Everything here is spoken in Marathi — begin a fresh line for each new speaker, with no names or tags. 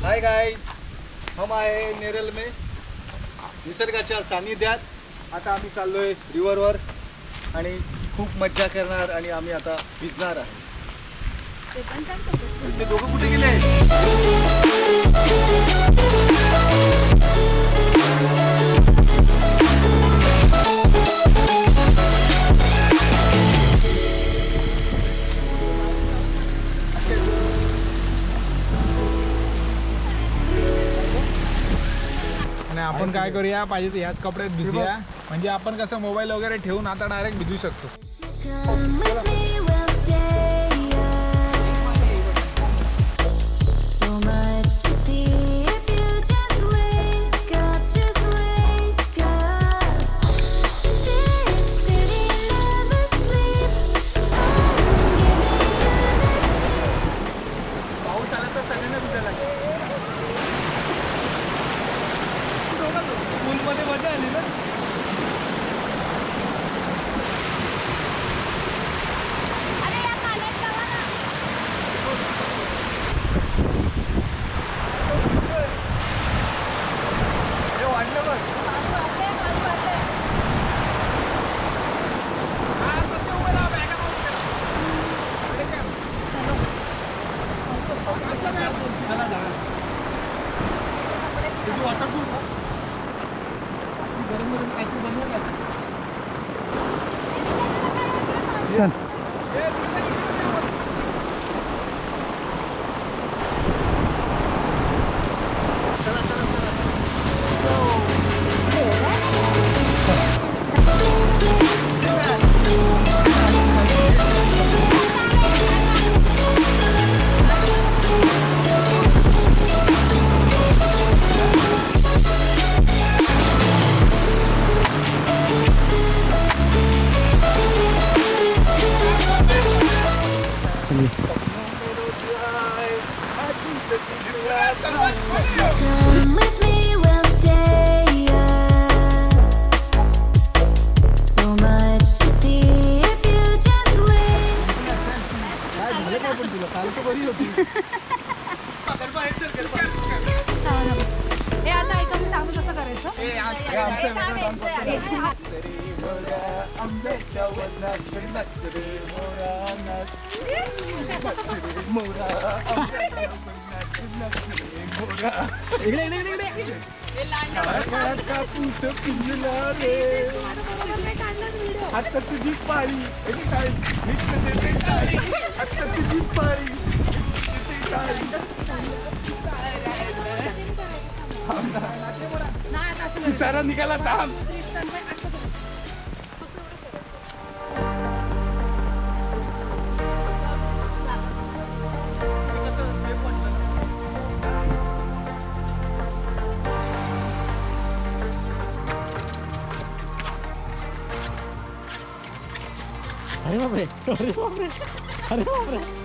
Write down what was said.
हाय गाइस, हम आए नेरल में निसर्गाच्या सानिध्यात. आता आम्ही चाललोय रिव्हरवर आणि खूप मज्जा करणार आणि आम्ही आता भिजणार आहे. ते दोघं कुठे गेले?
आणि आपण काय करूया, पाहिजे तर ह्याच कपड्यात भिजूया. म्हणजे आपण कसं मोबाईल वगैरे ठेवून आता डायरेक्ट भिजू शकतो.
पाऊस आला तर सगळ्यांना भिजायला लागेल. स्कूलमध्ये मजा आली ना. हे वाढलं बघ. चला जाऊया. तुझी वॉटरप्रूफ का? गरम गरम काहीतरी बनवून घ्या. चल. चला चला
Come with me, we'll stay so much to see if you just wait.
काय झालं काय पण तुला? काल तर बरी होती. गरबा आहे सर, गरबा.
हे आता ऐका मी सांगू कसं करायचं.
हे आमचं आंब्याच्या वनात नाच रे मोरा नाच. मोरा आंब्याच्या वनात नाच रे मोरा. इकडे इकडे इकडे इकडे. काळा कापूस पिंजला रे. आता तुझी पाळी. काय नीट काळी. आता तुझी पाळी. सारा निघाला थांब.
अरे बापरे, अरे बापरे, अरे बापरे.